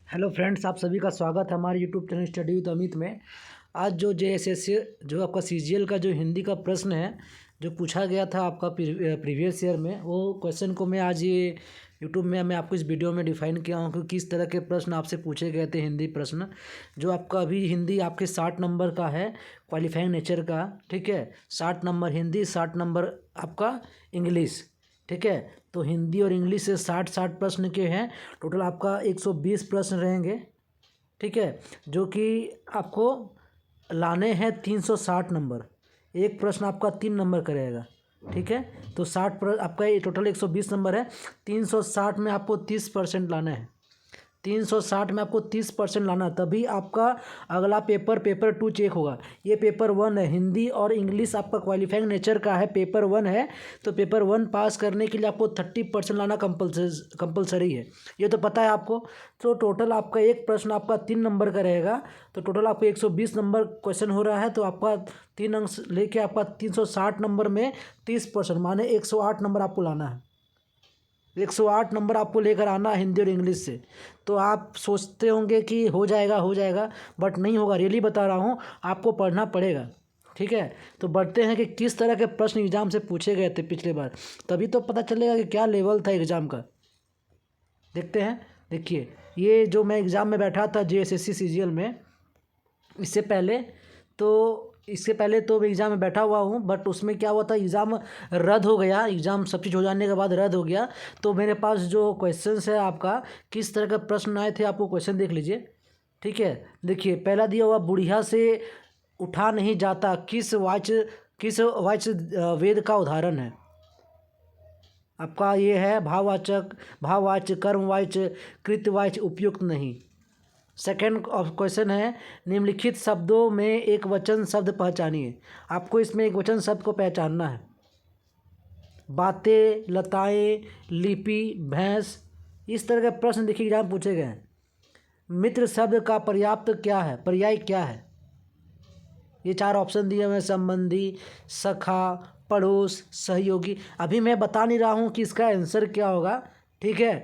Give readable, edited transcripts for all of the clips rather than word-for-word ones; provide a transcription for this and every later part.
Hello friends, आप सभी का स्वागत है हमारे YouTube channel study with Amit में। आज जो JSS जो आपका CGL का जो हिंदी का प्रश्न है जो पूछा गया था आपका प्रीवियस ईयर में, वो क्वेश्चन को मैं आज ये यूट्यूब में मैं आपको इस वीडियो में डिफाइन किया हूँ कि किस तरह के प्रश्न आपसे पूछे गए थे। हिंदी प्रश्न जो आपका अभी हिंदी आपके 60 नंबर का है, क्वालिफाइंग नेचर का, ठीक है। 60 नंबर हिंदी, 60 नंबर आपका इंग्लिश, ठीक है। तो हिंदी और इंग्लिश से 60 प्रश्न के हैं। टोटल आपका 120 प्रश्न रहेंगे, ठीक है, जो कि आपको लाने हैं 360 नंबर। एक प्रश्न आपका 3 नंबर का रहेगा, ठीक है। तो 60 आपका ये टोटल 120 नंबर है। 360 में आपको 30% लाना है। 360 में आपको 30% लाना, तभी आपका अगला पेपर 2 चेक होगा। ये पेपर 1 है, हिंदी और इंग्लिश आपका क्वालिफाइंग नेचर का है, पेपर 1 है। तो पेपर 1 पास करने के लिए आपको 30% लाना कंपलसरी है, ये तो पता है आपको। तो टोटल आपका एक प्रश्न आपका 3 नंबर का रहेगा। तो टोटल आपको 120 नंबर क्वेश्चन हो रहा है। तो आपका 3 अंक लेके आपका 360 नंबर में 30% माने 108 नंबर आपको लाना है। 108 नंबर आपको लेकर आना हिंदी और इंग्लिश से। तो आप सोचते होंगे कि हो जाएगा, बट नहीं होगा। रियली बता रहा हूँ, आपको पढ़ना पड़ेगा, ठीक है। तो बढ़ते हैं कि किस तरह के प्रश्न एग्जाम से पूछे गए थे पिछले बार, तभी तो पता चलेगा कि क्या लेवल था एग्ज़ाम का। देखते हैं। देखिए, ये जो मैं एग्ज़ाम में बैठा था JSSC CGL में, इससे पहले तो मैं एग्ज़ाम में बैठा हुआ हूँ, बट उसमें क्या हुआ था, एग्ज़ाम रद्द हो गया। एग्ज़ाम सब चीज़ हो जाने के बाद रद्द हो गया। तो मेरे पास जो क्वेश्चंस है आपका, किस तरह के प्रश्न आए थे, आपको क्वेश्चन देख लीजिए, ठीक है। देखिए, पहला दिया हुआ, बुढ़िया से उठा नहीं जाता, किस वाच्य वेद का उदाहरण है। आपका ये है भाववाच्य, कर्मवाच्य, कृत्यवाच्य, उपयुक्त नहीं। सेकेंड क्वेश्चन है, निम्नलिखित शब्दों में एक वचन शब्द पहचानिए। आपको इसमें एक वचन शब्द को पहचानना है। बातें, लताएं, लिपि, भैंस, इस तरह के प्रश्न देखिए एग्जाम पूछे गए हैं। मित्र शब्द का पर्याय क्या है। ये 4 ऑप्शन दिए हुए हैं, संबंधी, सखा, पड़ोस, सहयोगी। अभी मैं बता नहीं रहा हूँ कि इसका आंसर क्या होगा, ठीक है।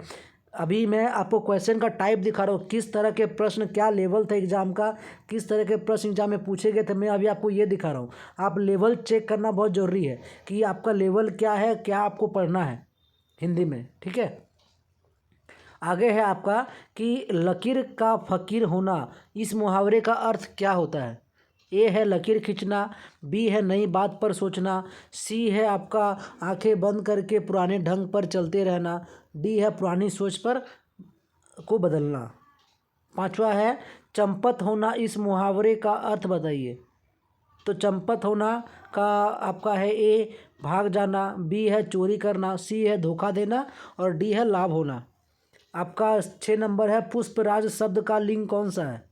अभी मैं आपको क्वेश्चन का टाइप दिखा रहा हूँ, किस तरह के प्रश्न, क्या लेवल था एग्ज़ाम का, किस तरह के प्रश्न एग्जाम में पूछे गए थे। मैं अभी आपको ये दिखा रहा हूँ। आप लेवल चेक करना बहुत ज़रूरी है कि आपका लेवल क्या है, क्या आपको पढ़ना है हिंदी में, ठीक है। आगे है आपका कि लकीर का फकीर होना, इस मुहावरे का अर्थ क्या होता है। ए है लकीर खींचना, बी है नई बात पर सोचना, सी है आपका आंखें बंद करके पुराने ढंग पर चलते रहना, डी है पुरानी सोच पर को बदलना। पांचवा है चंपत होना, इस मुहावरे का अर्थ बताइए। तो चंपत होना का आपका है ए भाग जाना, बी है चोरी करना, सी है धोखा देना, और डी है लाभ होना। आपका 6 नंबर है, पुष्पराज शब्द का लिंग कौन सा है।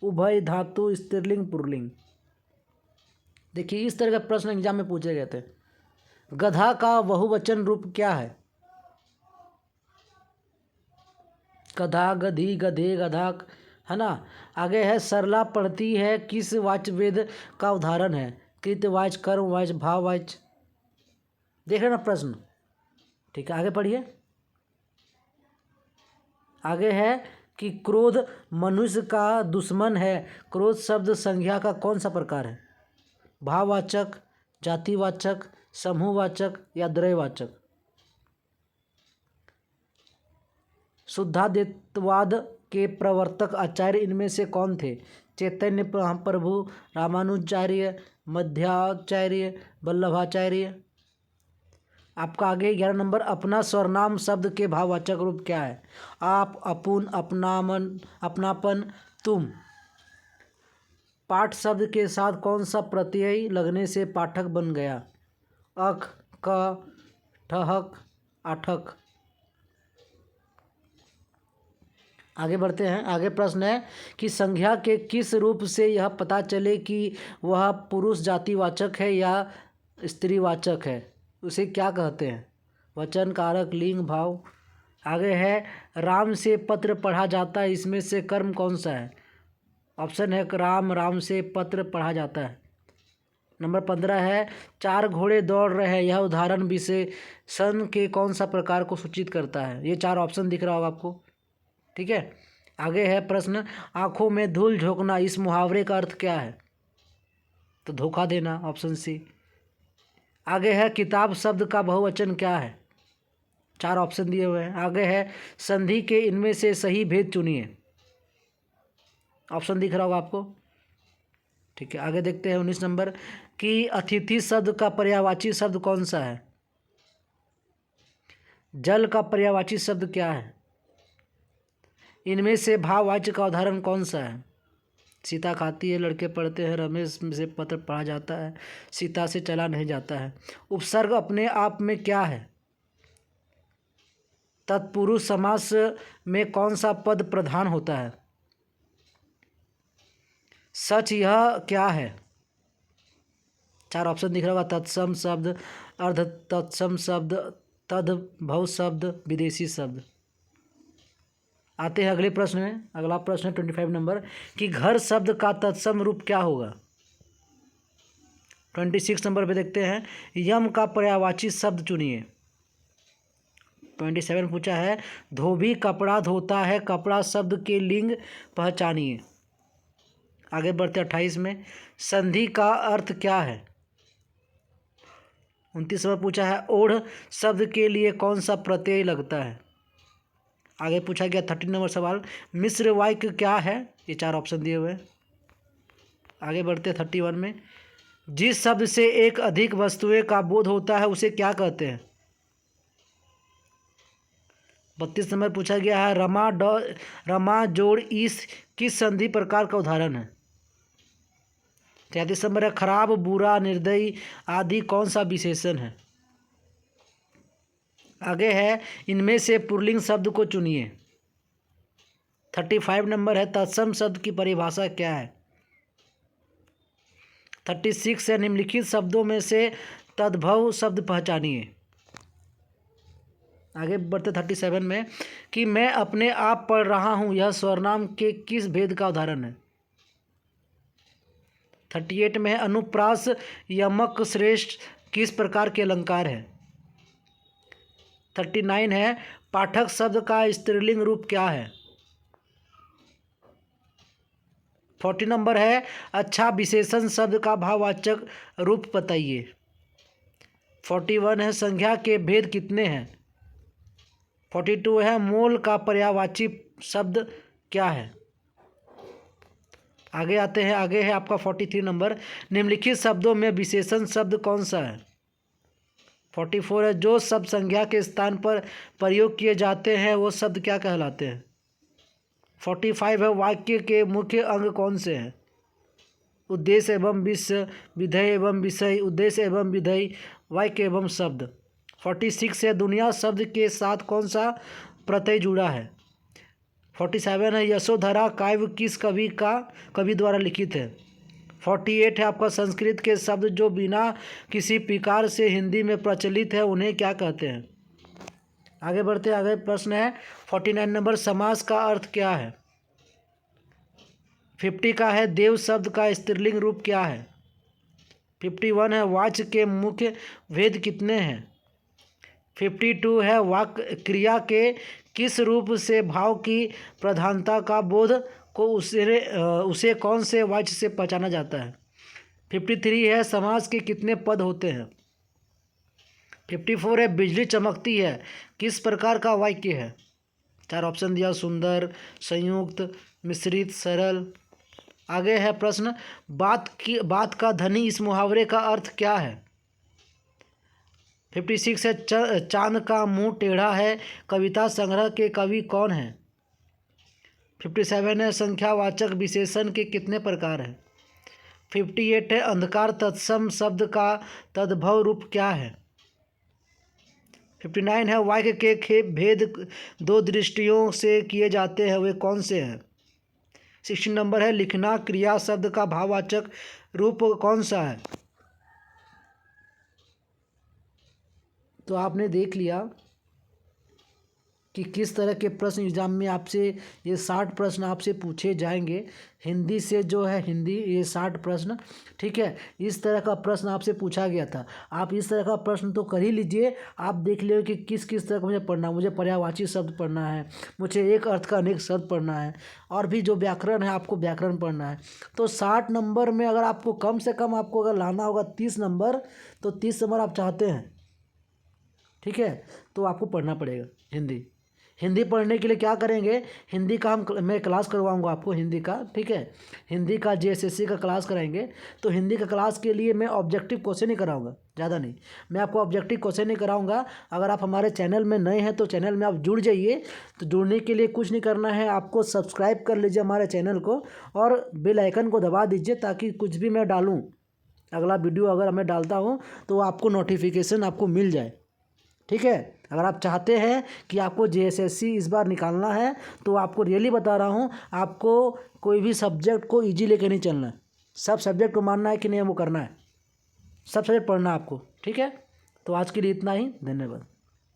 उभय, धातु, स्त्रीलिंग, पुल्लिंग। देखिए, इस तरह के प्रश्न एग्जाम में पूछे गए थे। गधा का बहुवचन रूप क्या है। गधा, गधी, गधे, गधा, है ना। आगे है सरला पढ़ती है, किस वाच्य वेद का उदाहरण है। कृत्यवाच्य, कर्मवाच्य, भाववाच्य। देख रहे ना प्रश्न, ठीक है। आगे पढ़िए। आगे है कि क्रोध मनुष्य का दुश्मन है। क्रोध शब्द संज्ञा का कौन सा प्रकार है। भाववाचक, जातिवाचक, समूहवाचक या द्वयवाचक। शुद्धाद्वैतवाद के प्रवर्तक आचार्य इनमें से कौन थे। चैतन्य प्रभु, रामानुजाचार्य, मध्वाचार्य, वल्लभाचार्य। आपका आगे 11 नंबर, अपना सर्वनाम शब्द के भाववाचक रूप क्या है। आप, अपुन, अपनापन, तुम। पाठ शब्द के साथ कौन सा प्रत्यय लगने से पाठक बन गया। अख, क, ठहक, आठक। आगे बढ़ते हैं। आगे प्रश्न है कि संज्ञा के किस रूप से यह पता चले कि वह पुरुष जातिवाचक है या स्त्रीवाचक है, उसे क्या कहते हैं। वचन, कारक, लिंग, भाव। आगे है राम से पत्र पढ़ा जाता है, इसमें से कर्म कौन सा है। ऑप्शन है राम से पत्र पढ़ा जाता है। नंबर 15 है 4 घोड़े दौड़ रहे हैं, यह उदाहरण विशेषण के कौन सा प्रकार को सूचित करता है। ये 4 ऑप्शन दिख रहा होगा आपको, ठीक है। आगे है प्रश्न, आंखों में धूल झोंकना, इस मुहावरे का अर्थ क्या है? तो धोखा देना, ऑप्शन सी। आगे है किताब शब्द का बहुवचन क्या है? 4 ऑप्शन दिए हुए हैं। आगे है संधि के इनमें से सही भेद चुनिए, ऑप्शन दिख रहा होगा आपको। ठीक है, आगे देखते हैं 19 नंबर कि अतिथि शब्द का पर्यायवाची शब्द कौन सा है? जल का पर्यायवाची शब्द क्या है? इनमें से भाववाच्य का उदाहरण कौन सा है? सीता खाती है, लड़के पढ़ते हैं, रमेश से पत्र पढ़ा जाता है, सीता से चला नहीं जाता है। उपसर्ग अपने आप में क्या है? तत्पुरुष समास में कौन सा पद प्रधान होता है? सच यह क्या है? 4 ऑप्शन दिख रहा होगा, तत्सम शब्द, अर्ध तत्सम शब्द, तद्भव शब्द, विदेशी शब्द। आते हैं अगले प्रश्न में। अगला प्रश्न है 25 नंबर कि घर शब्द का तत्सम रूप क्या होगा? 26 नंबर पे देखते हैं, यम का पर्यायवाची शब्द चुनिए। 27 पूछा है, धोबी कपड़ा धोता है, कपड़ा शब्द के लिंग पहचानिए। आगे बढ़ते 28 में, संधि का अर्थ क्या है? 29 नंबर पूछा है, ओढ़ शब्द के लिए कौन सा प्रत्यय लगता है? आगे पूछा गया 30 नंबर सवाल, मिश्र वाक्य क्या है? ये 4 ऑप्शन दिए हुए हैं। आगे बढ़ते 31 में, जिस शब्द से एक अधिक वस्तुएं का बोध होता है उसे क्या कहते हैं? 32 नंबर पूछा गया है, रमा जोड़ ईस किस संधि प्रकार का उदाहरण है? 33 नंबर है, खराब, बुरा, निर्दयी आदि कौन सा विशेषण है? आगे है, इनमें से पुल्लिंग शब्द को चुनिए। 35 नंबर है, तत्सम शब्द की परिभाषा क्या है? 36 है, निम्नलिखित शब्दों में से तद्भव शब्द पहचानिए। आगे बढ़ते 37 में कि मैं अपने आप पढ़ रहा हूँ, यह स्वरनाम के किस भेद का उदाहरण है? 38 में है, अनुप्रास यमक श्रेष्ठ किस प्रकार के अलंकार है? 39 है, पाठक शब्द का स्त्रीलिंग रूप क्या है? 40 नंबर है, अच्छा विशेषण शब्द का भाववाचक रूप बताइए। 41 है, संख्या के भेद कितने हैं? 42 है, मोल का पर्यायवाची शब्द क्या है? आगे आते हैं, आगे है आपका 43 नंबर, निम्नलिखित शब्दों में विशेषण शब्द कौन सा है? 44 है, जो शब्द संज्ञा के स्थान पर प्रयोग किए जाते हैं वो शब्द क्या कहलाते हैं? 45 है, वाक्य के मुख्य अंग कौन से हैं? उद्देश्य एवं विषय, विधेय एवं विषय, उद्देश्य एवं विधेय, वाक्य एवं शब्द। 46 है, दुनिया शब्द के साथ कौन सा प्रत्यय जुड़ा है? 47 है, यशोधरा काव्य किस कवि द्वारा लिखित है? 48 है, आपका संस्कृत के शब्द जो बिना किसी प्रकार से हिंदी में प्रचलित है उन्हें क्या कहते हैं? आगे बढ़ते आगे प्रश्न है 49 नंबर, समास का अर्थ क्या है? 50 का है, देव शब्द का स्त्रीलिंग रूप क्या है? 51 है, वाच्य के मुख्य भेद कितने हैं? 52 है, वाक्य क्रिया के किस रूप से भाव की प्रधानता का बोध को उसे कौन से वाच्य से पहचाना जाता है? 53 है, समास के कितने पद होते हैं? 54 है, बिजली चमकती है किस प्रकार का वाक्य है? 4 ऑप्शन दिया, सुंदर, संयुक्त, मिश्रित, सरल। आगे है प्रश्न, बात का धनी इस मुहावरे का अर्थ क्या है? 56 है, चांद का मुंह टेढ़ा है कविता संग्रह के कवि कौन है? 57 है, संख्यावाचक विशेषण के कितने प्रकार हैं? 58 है, अंधकार तत्सम शब्द का तद्भव रूप क्या है? 59 है, वाक्य के भेद 2 दृष्टियों से किए जाते हैं वे कौन से हैं? 60 नंबर है, लिखना क्रिया शब्द का भाववाचक रूप कौन सा है? तो आपने देख लिया कि किस तरह के प्रश्न एग्जाम में आपसे ये 60 प्रश्न आपसे पूछे जाएंगे। हिंदी से जो है हिंदी ये 60 प्रश्न, ठीक है, इस तरह का प्रश्न आपसे पूछा गया था। आप इस तरह का प्रश्न तो कर ही लीजिए। आप देख लीजिए कि किस किस तरह का मुझे पढ़ना है। मुझे पर्यायवाची शब्द पढ़ना है, मुझे एक अर्थ का अनेक शब्द पढ़ना है, और भी जो व्याकरण है आपको व्याकरण पढ़ना है। तो 60 नंबर में अगर आपको कम से कम आपको अगर लाना होगा 30 नंबर, तो 30 नंबर आप चाहते हैं, ठीक है, तो आपको पढ़ना पड़ेगा हिंदी। हिंदी पढ़ने के लिए क्या करेंगे, हिंदी का मैं क्लास करवाऊंगा आपको हिंदी का, ठीक है, हिंदी का JSSC का क्लास कराएंगे। तो हिंदी का क्लास के लिए मैं ऑब्जेक्टिव क्वेश्चन ही कराऊंगा, ज़्यादा नहीं, मैं आपको ऑब्जेक्टिव क्वेश्चन ही कराऊंगा। अगर आप हमारे चैनल में नए हैं तो चैनल में आप जुड़ जाइए। तो जुड़ने के लिए कुछ नहीं करना है, आपको सब्सक्राइब कर लीजिए हमारे चैनल को, और बेल आइकन को दबा दीजिए, ताकि कुछ भी मैं डालूँ, अगला वीडियो अगर मैं डालता हूँ तो आपको नोटिफिकेशन आपको मिल जाए, ठीक है। अगर आप चाहते हैं कि आपको JSSC इस बार निकालना है, तो आपको रियली बता रहा हूँ, आपको कोई भी सब्जेक्ट को इजी लेके नहीं चलना है। सब सब्जेक्ट को मानना है कि नहीं वो करना है, सब सब्जेक्ट पढ़ना है आपको, ठीक है। तो आज के लिए इतना ही, धन्यवाद।